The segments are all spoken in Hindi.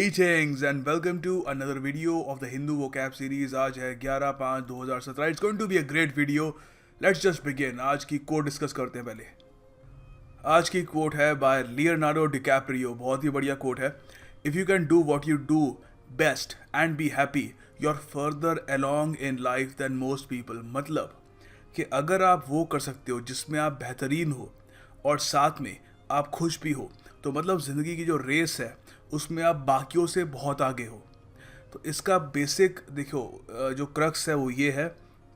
Greetings and welcome to another video of the Hindu vocab series. आज है 11/5/2017. It's going to be a great video. Let's just begin. आज की कोट डिस्कस करते हैं पहले. आज की कोट है बाय लियोनार्डो डिकैप्रियो. बहुत ही बढ़िया कोट है. If you can do what you do best and be happy you are further along in life than most people. मतलब कि अगर आप वो कर सकते हो जिसमें आप बेहतरीन हो और साथ में आप खुश भी हो, तो मतलब ज़िंदगी की जो रेस है उसमें आप बाकियों से बहुत आगे हो. तो इसका बेसिक देखो, जो क्रक्स है वो ये है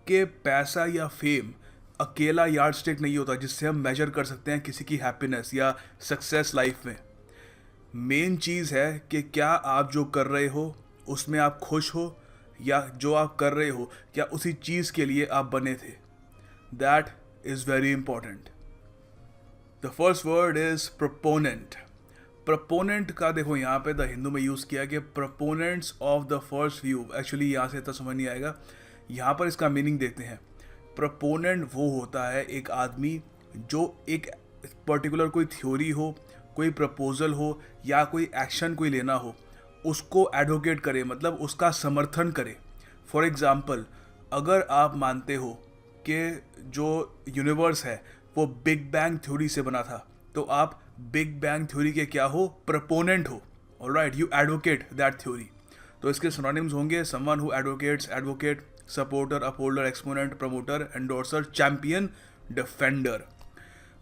कि पैसा या फेम अकेला यार्ड स्टिक नहीं होता जिससे हम मेजर कर सकते हैं किसी की हैप्पीनेस या सक्सेस लाइफ में. मेन चीज़ है कि क्या आप जो कर रहे हो उसमें आप खुश हो, या जो आप कर रहे हो क्या उसी चीज़ के लिए आप बने थे. That is very important. The first word is proponent. Proponent का देखो यहाँ पे द हिंदू में यूज़ किया कि proponents of the first view. Actually यहाँ से इतना समझ नहीं आएगा. यहाँ पर इसका मीनिंग देखते हैं. प्रपोनेंट वो होता है एक आदमी जो एक पर्टिकुलर कोई थ्योरी हो, कोई प्रपोजल हो या कोई एक्शन कोई लेना हो, उसको एडवोकेट करे, मतलब उसका समर्थन करे. फॉर एग्ज़ाम्पल, अगर आप मानते हो कि जो यूनिवर्स है वो बिग बैंग थ्योरी से बना था, तो आप बिग बैंग थ्योरी के क्या हो? प्रपोनेंट हो. Alright, you advocate that theory. तो इसके सिनोनिम्स होंगे someone who advocates, advocate, supporter, upholder, exponent, promoter, endorser, champion, defender.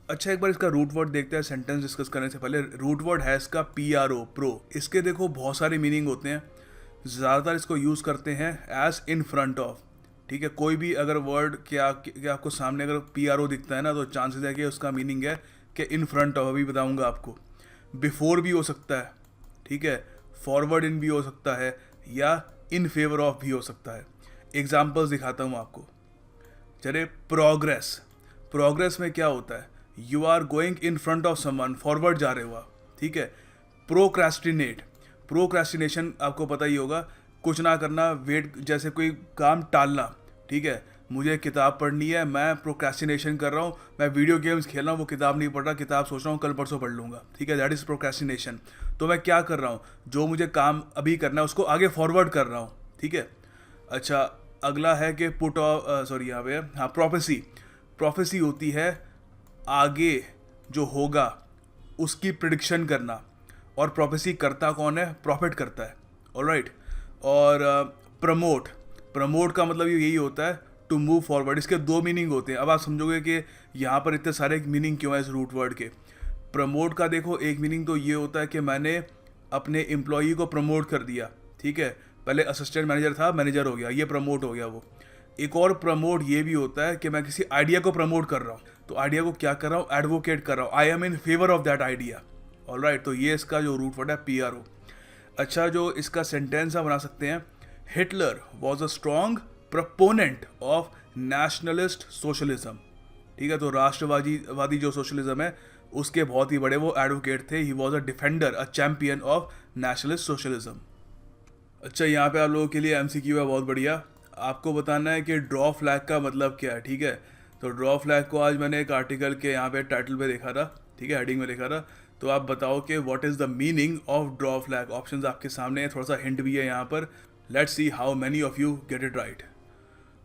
अच्छा, एक बार इसका रूट वर्ड देखते हैं सेंटेंस डिस्कस करने से पहले. रूट वर्ड है इसका PRO, प्रो. इसके देखो बहुत सारे मीनिंग होते हैं. ज़्यादातर इसको यूज़ करते हैं एज इन फ्रंट ऑफ. ठीक है, कोई भी अगर वर्ड क्या आपको सामने अगर PRO दिखता है ना, तो चांसेस है कि उसका मीनिंग है कि इन फ्रंट ऑफ. अभी बताऊंगा आपको. बिफोर भी हो सकता है, ठीक है, फॉरवर्ड इन भी हो सकता है, या इन फेवर ऑफ भी हो सकता है. एग्जाम्पल्स दिखाता हूँ आपको. चले, प्रोग्रेस. प्रोग्रेस में क्या होता है? You are going in front of someone, forward जा रहे हो आप. ठीक है. प्रोक्रेस्टिनेट. प्रोक्रेस्टिनेशन आपको पता ही होगा, कुछ ना करना, वेट, जैसे कोई काम टालना. ठीक है, मुझे किताब पढ़नी है, मैं प्रोक्रेस्टिनेशन कर रहा हूँ, मैं वीडियो गेम्स खेल रहा हूँ, वो किताब नहीं पढ़ रहा, किताब सोच रहा हूँ कल परसों पढ़ लूँगा. ठीक है, दैट इज़ प्रोक्रेस्टिनेशन. तो मैं क्या कर रहा हूँ? जो मुझे काम अभी करना है उसको आगे फॉरवर्ड कर रहा हूँ. ठीक है. अच्छा, अगला है कि पुट ऑफ, सॉरी यहाँ पे, हाँ, प्रोफेसी. प्रोफेसी होती है आगे जो होगा उसकी प्रिडिक्शन करना. और प्रोफेसी करता कौन है? प्रॉफिट करता है. ऑलराइट. और प्रमोट. प्रमोट का मतलब यही होता है टू मूव फॉरवर्ड. इसके दो मीनिंग होते हैं. अब आप समझोगे कि यहाँ पर इतने सारे मीनिंग क्यों है इस रूट वर्ड के. प्रमोट का देखो एक मीनिंग तो ये होता है कि मैंने अपने एम्प्लॉई को प्रमोट कर दिया. ठीक है, पहले असिस्टेंट मैनेजर था, मैनेजर हो गया, ये प्रमोट हो गया वो. एक और प्रमोट ये भी होता है कि मैं किसी आइडिया को प्रमोट कर रहा हूँ. तो आइडिया को क्या कर रहा हूँ? एडवोकेट कर रहा हूँ. I am in favour of that idea. Alright. तो ये इसका जो रूट वर्ड है PRO. अच्छा, जो इसका सेंटेंस आप बना सकते हैं, Hitler was a strong proponent of nationalist socialism. ठीक है, तो राष्ट्रवादी जो सोशलिज्म है उसके बहुत ही बड़े वो एडवोकेट थे. He was a defender, a champion of nationalist socialism. अच्छा, यहाँ पे आप लोगों के लिए MCQ है बहुत बढ़िया. आपको बताना है कि ड्रॉ फ्लैग का मतलब क्या है. ठीक है, तो ड्रॉ फ्लैग को आज मैंने एक आर्टिकल के यहाँ पे टाइटल पे देखा था. ठीक है, हेडिंग में देखा था. तो आप बताओ कि what is the meaning of draw flag. Options आपके सामने है, थोड़ा सा हिंट भी है यहाँ पर. Let's see how many of you get it right.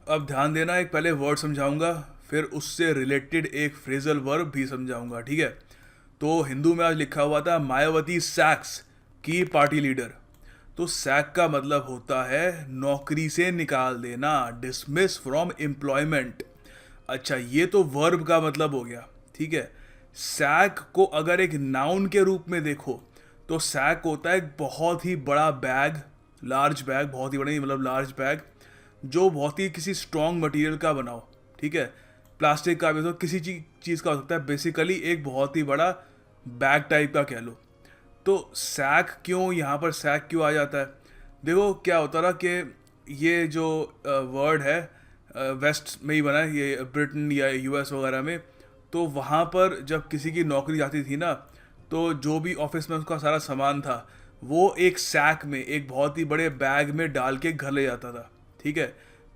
अब ध्यान देना, एक पहले वर्ड समझाऊंगा, फिर उससे रिलेटेड एक फ्रेजल वर्ब भी समझाऊंगा. ठीक है. तो हिंदू में आज लिखा हुआ था मायावती सैक्स की पार्टी लीडर. तो सैक का मतलब होता है नौकरी से निकाल देना, डिसमिस फ्रॉम एम्प्लॉयमेंट. अच्छा, ये तो वर्ब का मतलब हो गया. ठीक है. सैक को अगर एक नाउन के रूप में देखो तो सैक होता है एक बहुत ही बड़ा बैग, लार्ज बैग, बहुत ही बड़ा मतलब लार्ज बैग, जो बहुत ही किसी स्ट्रॉन्ग मटेरियल का बना हो. ठीक है, प्लास्टिक का भी, तो किसी चीज़ का हो सकता है. बेसिकली एक बहुत ही बड़ा बैग टाइप का कह लो. तो सैक क्यों, यहाँ पर सैक क्यों आ जाता है? देखो क्या होता रहा कि ये जो वर्ड है वेस्ट में ही बना है, ये ब्रिटेन या US वगैरह में. तो वहाँ पर जब किसी की नौकरी जाती थी ना, तो जो भी ऑफिस में उसका सारा सामान था वो एक सैक में, एक बहुत ही बड़े बैग में डाल के घर ले जाता था. ठीक है.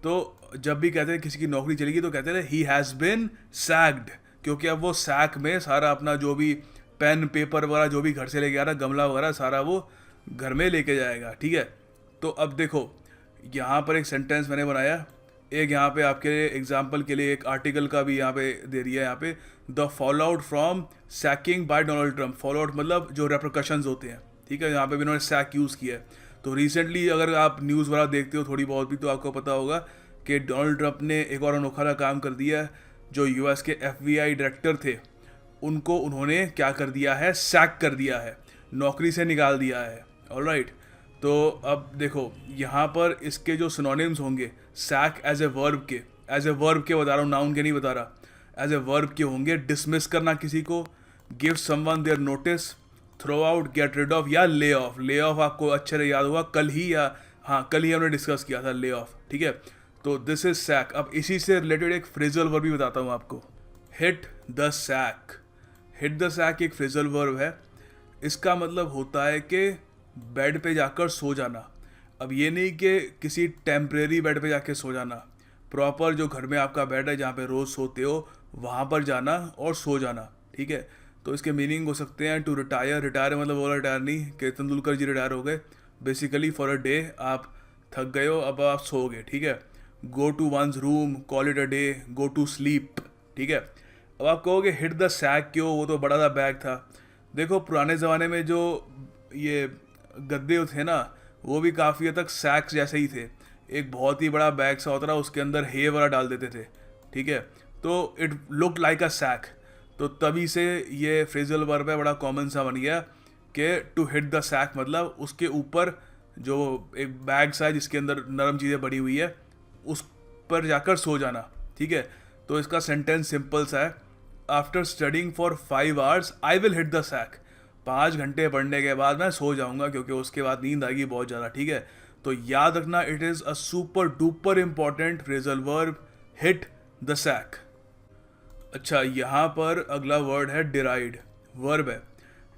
तो जब भी कहते हैं किसी की नौकरी चली गई तो कहते हैं ही हैज़ बिन सैक्ड, क्योंकि अब वो सैक में सारा अपना जो भी पेन पेपर वगैरह जो भी घर से लेके आ रहा, गमला वगैरह, सारा वो घर में लेके जाएगा, ठीक है। तो अब देखो यहाँ पर एक सेंटेंस मैंने बनाया, एक यहाँ पे आपके एग्जाम्पल के लिए एक आर्टिकल का भी यहाँ पे दे दिया है। यहाँ पे the fall out from sacking by Donald Trump, fall out मतलब जो रेप्रिकॉशंस होते हैं, ठीक है। यहाँ पे भी उन्होंने सैक यूज़ किया है। तो रिसेंटली अगर आप न्यूज़ वगैरह देखते हो थोड़ी बहुत भी, तो आपको पता होगा कि डोनाल्ड ट्रम्प ने एक और अनोखा काम कर दिया है। जो यूएस के FBI डायरेक्टर थे उनको उन्होंने क्या कर दिया है, सैक कर दिया है, नौकरी से निकाल दिया है। ऑलराइट, तो अब देखो यहाँ पर इसके जो सिनोनिम्स होंगे सैक एज ए वर्ब के, बता रहा हूँ, नाउन के नहीं बता रहा, एज ए वर्ब के होंगे डिसमिस करना किसी को, give someone their notice, throw out, get rid of या ले ऑफ। ले ऑफ आपको अच्छे से याद होगा, कल ही हमने डिस्कस किया था ले ऑफ, ठीक है। तो दिस इज सैक। अब इसी से रिलेटेड एक फ्रेजल वर्ब भी बताता हूँ आपको, hit the sack. Hit the sack एक फ्रेजल वर्ब है। इसका मतलब होता है कि बेड पे जाकर सो जाना। अब ये नहीं कि किसी टेम्परेरी बेड पे जाके सो जाना, प्रॉपर जो घर में आपका बेड है जहाँ पे रोज़ सोते हो वहाँ पर जाना और सो जाना, ठीक है। तो इसके मीनिंग हो सकते हैं टू रिटायर, रिटायर मतलब वो रिटायर नहीं कि तेंदुलकर जी रिटायर हो गए, बेसिकली फॉर अ डे आप थक गए हो, अब आप सो गए, ठीक है। Go to one's room, call it a day, go to sleep, ठीक है। अब आप कहोगे हिट द सैक क्यों, वो तो बड़ा सा बैग था। देखो पुराने ज़माने में जो ये गद्दे थे ना, वो भी काफ़ी हद तक सैक्स जैसे ही थे। एक बहुत ही बड़ा बैग सा होता था, उसके अंदर हे वगैरह डाल देते थे, ठीक है। तो it look like a sack. तो तभी से ये फ्रेजल वर्ब है, बड़ा कॉमन सा बन गया कि टू हिट द सैक मतलब उसके ऊपर जो एक बैग सा है जिसके अंदर नरम चीज़ें भरी हुई है उस पर जाकर सो जाना, ठीक है। तो इसका सेंटेंस सिंपल सा है, after studying for 5 hours I will hit the sack. 5 घंटे पढ़ने के बाद मैं सो जाऊंगा क्योंकि उसके बाद नींद आएगी बहुत ज़्यादा, ठीक है। तो याद रखना, it is a super duper important phrasal verb, hit the sack. अच्छा, यहाँ पर अगला वर्ड है डिराइड, वर्ब है।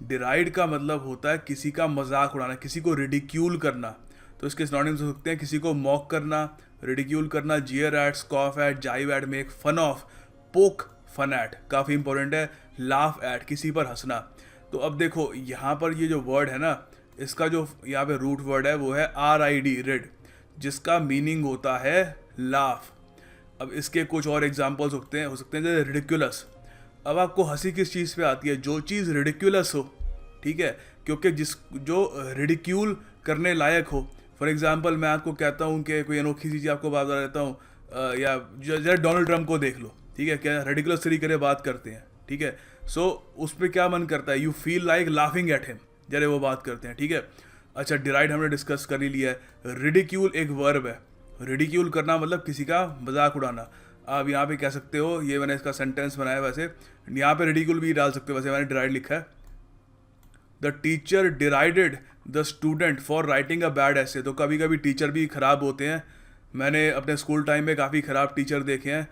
डिराइड का मतलब होता है किसी का मजाक उड़ाना, किसी को रिडिक्यूल करना। तो इसके सिनोनिम्स हो सकते हैं किसी को मॉक करना, रिडिक्यूल करना, jeer at, scoff at, jive at, make fun of, poke fun at, काफ़ी इंपॉर्टेंट है, लाफ एट, किसी पर हंसना। तो अब देखो यहाँ पर ये जो वर्ड है ना, इसका जो यहाँ पे रूट वर्ड है वो है RID, रिड, जिसका मीनिंग होता है लाफ। अब इसके कुछ और एग्जाम्पल्स हो सकते हैं जैसे रिडिकुलस। अब आपको हंसी किस चीज़ पे आती है, जो चीज़ रिडिकुलस हो, ठीक है, क्योंकि जो रिडिक्यूल करने लायक हो। फॉर एग्जांपल मैं आपको कहता हूँ कि कोई अनोखी चीज़ आपको बात बता देता हूँ, या जरा डोनाल्ड ट्रम्प को देख लो, ठीक है, क्या रिडिकुलस तरीके से बात करते हैं, ठीक है। सो उस पर क्या मन करता है, you feel like laughing at him जरे वो बात करते हैं, ठीक है। अच्छा, डिराइड हमने डिस्कस कर ही लिया है। रिडिक्यूल एक वर्ब है, रिडिक्यूल करना मतलब किसी का मजाक उड़ाना। आप यहाँ पे कह सकते हो, ये मैंने इसका सेंटेंस बनाया, वैसे यहाँ पे रिडिक्यूल भी डाल सकते हो, वैसे मैंने डिराइड लिखा है, the teacher derided the student for writing a bad essay. तो कभी कभी टीचर भी ख़राब होते हैं, मैंने अपने स्कूल टाइम में काफ़ी ख़राब टीचर देखे हैं।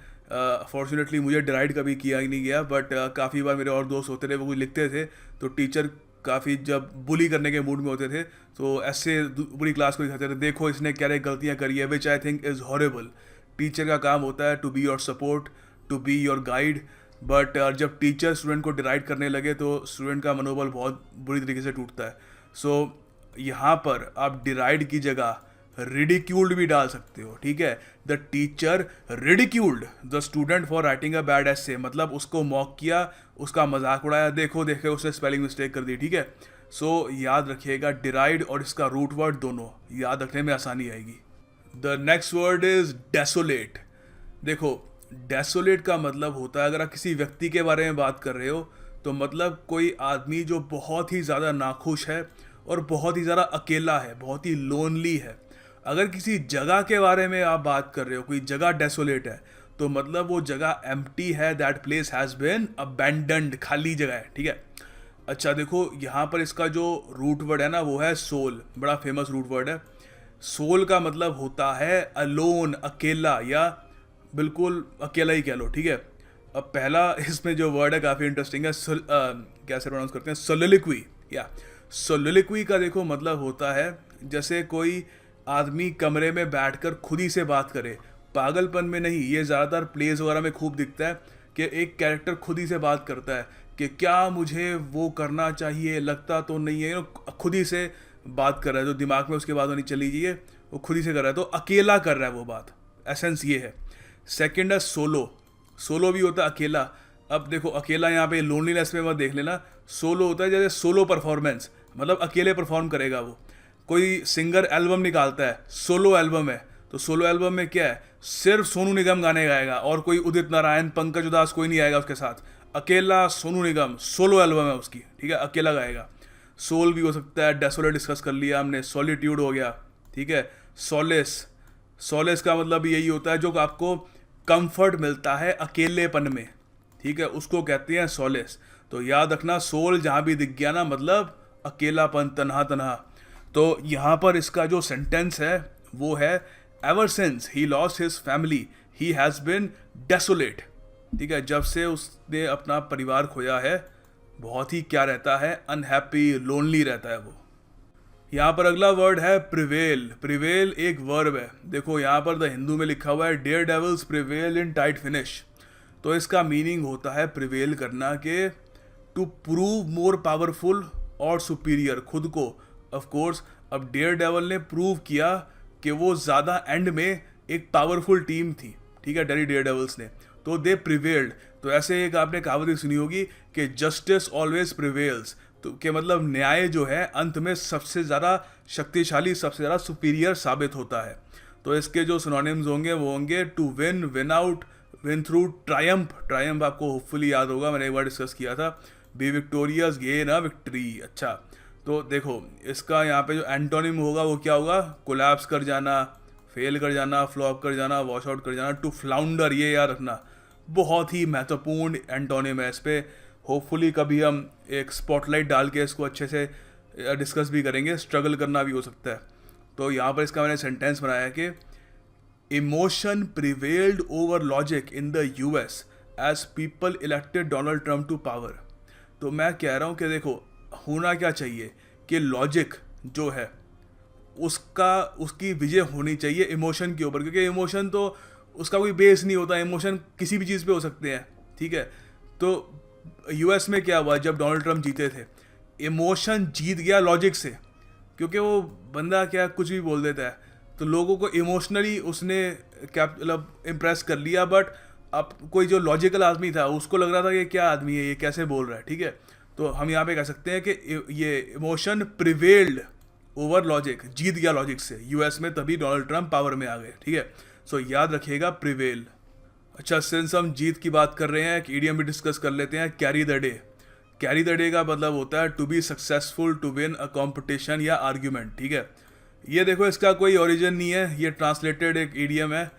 फॉर्चुनेटली मुझे डिराइड कभी किया ही नहीं गया, बट काफ़ी बार मेरे और दोस्त होते थे, वो कुछ लिखते थे तो टीचर काफ़ी जब बुली करने के मूड में होते थे तो ऐसे पूरी क्लास को दिखाते थे, देखो इसने क्या गलतियाँ करी है, which I think is horrible. Teacher का काम होता है to be your support, to be your guide, but जब टीचर स्टूडेंट को डिराइड करने लगे तो स्टूडेंट का मनोबल बहुत बुरी तरीके से टूटता है। सो यहाँ पर आप डिराइड की जगह रिडिक्यूल्ड भी डाल सकते हो, ठीक है। The teacher ridiculed the student for writing a bad essay, मतलब उसको मॉक किया, उसका मजाक उड़ाया, देखो उसने स्पेलिंग मिस्टेक कर दी, ठीक है। सो याद रखिएगा, डिराइड और इसका रूट वर्ड दोनों याद रखने में आसानी आएगी। The next word is desolate. देखो डेसोलेट का मतलब होता है, अगर आप किसी व्यक्ति के बारे में बात कर रहे हो तो मतलब कोई आदमी जो बहुत ही ज़्यादा नाखुश है और बहुत ही ज़्यादा अकेला है, बहुत ही लोनली है। अगर किसी जगह के बारे में आप बात कर रहे हो, कोई जगह डेसोलेट है, तो मतलब वो जगह एम्प्टी है, that place has been abandoned, खाली जगह है, ठीक है। अच्छा देखो यहाँ पर इसका जो रूट वर्ड है ना वो है सोल, बड़ा फेमस रूट वर्ड है। सोल का मतलब होता है अलोन, अकेला, या बिल्कुल अकेला ही कह लो, ठीक है। अब पहला इसमें जो वर्ड है काफ़ी इंटरेस्टिंग है, कैसे प्रोनाउंस करते हैं, सोलिलोक्वी, या सोलिलोक्वी का देखो मतलब होता है जैसे कोई आदमी कमरे में बैठकर खुद ही से बात करे, पागलपन में नहीं। ये ज़्यादातर प्लेज वगैरह में खूब दिखता है कि एक कैरेक्टर खुद ही से बात करता है कि क्या मुझे वो करना चाहिए, लगता तो नहीं है, खुद ही से बात कर रहा है, तो दिमाग में उसके बात होनी चली जाइए, वो खुद ही से कर रहा है, तो अकेला कर रहा है वो बात, एसेंस ये है। सेकंड है सोलो। सोलो भी होता है अकेला। अब देखो अकेला यहाँ पे लोनलीनेस में मत देख लेना, सोलो होता है जैसे सोलो परफॉर्मेंस, मतलब अकेले परफॉर्म करेगा वो। कोई सिंगर एल्बम निकालता है, सोलो एल्बम है, तो सोलो एल्बम में क्या है, सिर्फ सोनू निगम गाने गाएगा और कोई उदित नारायण, पंकज उदास कोई नहीं आएगा उसके साथ। अकेला सोनू निगम, सोलो एल्बम है उसकी, ठीक है, अकेला गाएगा। सोल भी हो सकता है, डेसोलेट डिस्कस कर लिया हमने, सॉलिट्यूड हो गया, ठीक है। सॉलेस, सॉलेस का मतलब यही होता है जो आपको कंफर्ट मिलता है अकेलेपन में, ठीक है, उसको कहते हैं सॉलेस। तो याद रखना, सोल जहाँ भी दिख गया ना, मतलब अकेलापन, तन्हा तन्हा। तो यहाँ पर इसका जो सेंटेंस है वो है, ever since he lost his family he has been desolate, ठीक है, जब से उसने अपना परिवार खोया है बहुत ही क्या रहता है, अनहैप्पी, लोनली रहता है वो। यहाँ पर अगला वर्ड है प्रिवेल। प्रिवेल एक वर्ब है। देखो यहाँ पर द हिंदू में लिखा हुआ है Daredevils prevail in tight finish. तो इसका मीनिंग होता है प्रिवेल करना के टू प्रूव मोर पावरफुल और सुपीरियर, खुद को। ऑफ कोर्स अब डेयर डेवल ने प्रूव किया कि वो ज़्यादा एंड में एक पावरफुल टीम थी, ठीक है, डेयर डेवल्स ने, तो दे प्रिवेल्ड। तो ऐसे एक आपने कहावत भी सुनी होगी कि जस्टिस ऑलवेज प्रिवेल्स, तो के मतलब न्याय जो है अंत में सबसे ज़्यादा शक्तिशाली, सबसे ज़्यादा सुपीरियर साबित होता है। तो इसके जो सिनोनिम्स होंगे वो होंगे to win, win out, win through, triumph. Triumph आपको होपफुली याद होगा, मैंने एक बार डिस्कस किया था। Be victorious, gain a victory. अच्छा, तो देखो इसका यहाँ पे जो एंटोनिम होगा वो क्या होगा, कोलैप्स कर जाना, फेल कर जाना, फ्लॉप कर जाना, वॉश आउट कर जाना, टू फ्लाउंडर। ये याद रखना, बहुत ही महत्वपूर्ण एंटोनिम है। इस पर होपफुली कभी हम एक स्पॉटलाइट डाल के इसको अच्छे से डिस्कस भी करेंगे, स्ट्रगल करना भी हो सकता है। तो यहाँ पर इसका मैंने सेंटेंस बनाया कि emotion prevailed over logic in the US as people elected Donald Trump to power. तो मैं कह रहा हूँ कि देखो होना क्या चाहिए कि लॉजिक जो है उसकी विजय होनी चाहिए इमोशन के ऊपर, क्योंकि इमोशन तो उसका कोई बेस नहीं होता, इमोशन किसी भी चीज़ पे हो सकते हैं, ठीक है। तो यूएस में क्या हुआ जब डोनाल्ड ट्रम्प जीते थे, इमोशन जीत गया लॉजिक से, क्योंकि वो बंदा क्या कुछ भी बोल देता है, तो लोगों को इमोशनली उसने क्या मतलब इम्प्रेस कर लिया। बट अब कोई जो लॉजिकल आदमी था उसको लग रहा था कि क्या आदमी है ये, कैसे बोल रहा है, ठीक है। तो हम यहाँ पे कह सकते हैं कि ये इमोशन प्रिवेल्ड ओवर लॉजिक, जीत गया लॉजिक से यूएस में, तभी डोनाल्ड ट्रम्प पावर में आ गए, ठीक है। सो याद रखिएगा प्रिवेल। अच्छा, सिंस हम जीत की बात कर रहे हैं, एक ईडियम भी डिस्कस कर लेते हैं, carry the day. Carry the day का मतलब होता है to be successful to win a competition या आर्ग्यूमेंट, ठीक है। ये देखो इसका कोई ओरिजिन नहीं है, ये ट्रांसलेटेड एक ईडियम है,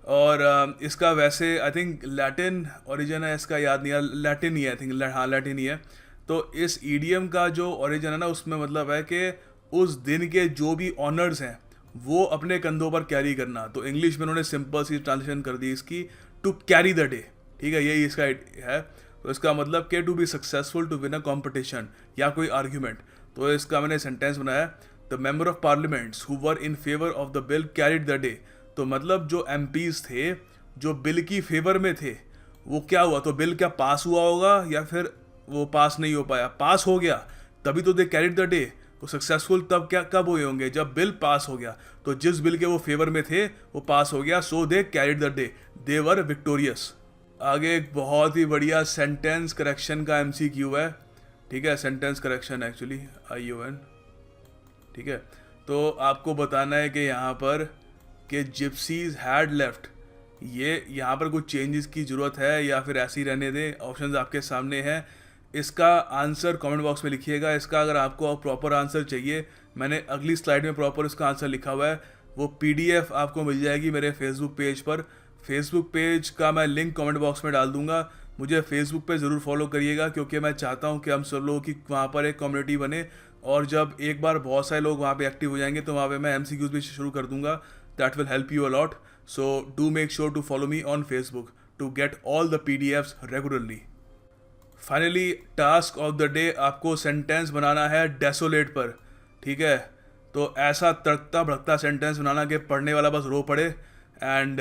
और इसका वैसे आई थिंक लैटिन ओरिजिन है, इसका याद नहीं है, लैटिन ही है आई थिंक, हाँ लैटिन ही है। तो इस ईडियम का जो ओरिजिन है ना, उसमें मतलब है कि उस दिन के जो भी ऑनर्स हैं वो अपने कंधों पर कैरी करना। तो इंग्लिश में उन्होंने सिंपल सी ट्रांसलेशन कर दी इसकी, टू कैरी द डे, ठीक है, यही इसका है। तो इसका मतलब कि to be successful to win a competition या कोई आर्ग्यूमेंट। तो इसका मैंने सेंटेंस बनाया, the member of parliaments who were in favour of the bill carried the day. तो मतलब जो एमपीज थे जो बिल की फेवर में थे, वो क्या हुआ, तो बिल क्या पास हुआ होगा या फिर वो पास नहीं हो पाया, पास हो गया तभी तो दे कैरिड द डे। तो सक्सेसफुल तब क्या कब हुए होंगे, जब बिल पास हो गया। तो जिस बिल के वो फेवर में थे वो पास हो गया, so they carried the day, they were victorious. आगे एक बहुत ही बढ़िया सेंटेंस करेक्शन का एमसीक्यू है, ठीक है, सेंटेंस करेक्शन एक्चुअली ION, ठीक है। तो आपको बताना है कि यहाँ पर कि जिप्सीज हैड लेफ्ट, ये यहाँ पर कुछ चेंजेस की ज़रूरत है या फिर ऐसे ही रहने दें, ऑप्शंस आपके सामने हैं। इसका आंसर कमेंट बॉक्स में लिखिएगा। इसका अगर आपको प्रॉपर आंसर चाहिए, मैंने अगली स्लाइड में प्रॉपर इसका आंसर लिखा हुआ है, वो PDF आपको मिल जाएगी मेरे फेसबुक पेज पर। फेसबुक पेज का मैं लिंक कमेंट बॉक्स में डाल दूंगा, मुझे फेसबुक पे ज़रूर फॉलो करिएगा, क्योंकि मैं चाहता हूँ कि हम सब लोगों की वहाँ पर एक कम्युनिटी बने, और जब एक बार बहुत सारे लोग वहाँ पे एक्टिव हो जाएंगे तो वहाँ पे मैं MCQs भी शुरू कर दूंगा। That will help you a lot, so do make sure to follow me on Facebook to get all the PDFs regularly. Finally task of the day, आपको सेंटेंस बनाना है डेसोलेट पर, ठीक है। तो ऐसा तड़कता भड़कता सेंटेंस बनाना कि पढ़ने वाला बस रो पड़े। And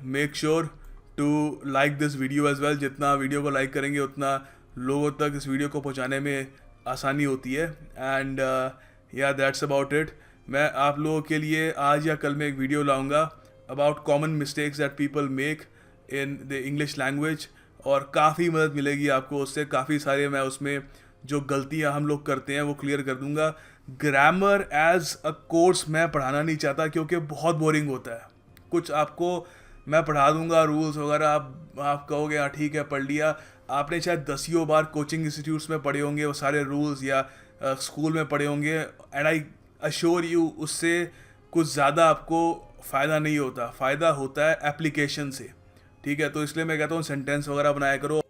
make sure to like this video as well. जितना वीडियो को लाइक करेंगे उतना लोगों तक इस वीडियो को पहुंचाने में आसानी होती है। एंड या दैट्स अबाउट इट। मैं आप लोगों के लिए आज या कल में एक वीडियो लाऊंगा about common mistakes that people make in the English language, और काफ़ी मदद मिलेगी आपको उससे। काफ़ी सारे मैं उसमें जो गलतियां हम लोग करते हैं वो क्लियर कर दूंगा। ग्रामर एज अ कोर्स मैं पढ़ाना नहीं चाहता क्योंकि बहुत बोरिंग होता है। कुछ आपको मैं पढ़ा दूंगा रूल्स वगैरह, आप कहोगे हाँ ठीक है पढ़ लिया। आपने शायद दसियों बार कोचिंग इंस्टीट्यूट्स में पढ़े होंगे वो सारे रूल्स, या स्कूल में पढ़े होंगे, एंड आई अश्योर यू उससे कुछ ज़्यादा आपको फ़ायदा नहीं होता। फ़ायदा होता है एप्लीकेशन से, ठीक है। तो इसलिए मैं कहता हूँ सेंटेंस वगैरह बनाया करो।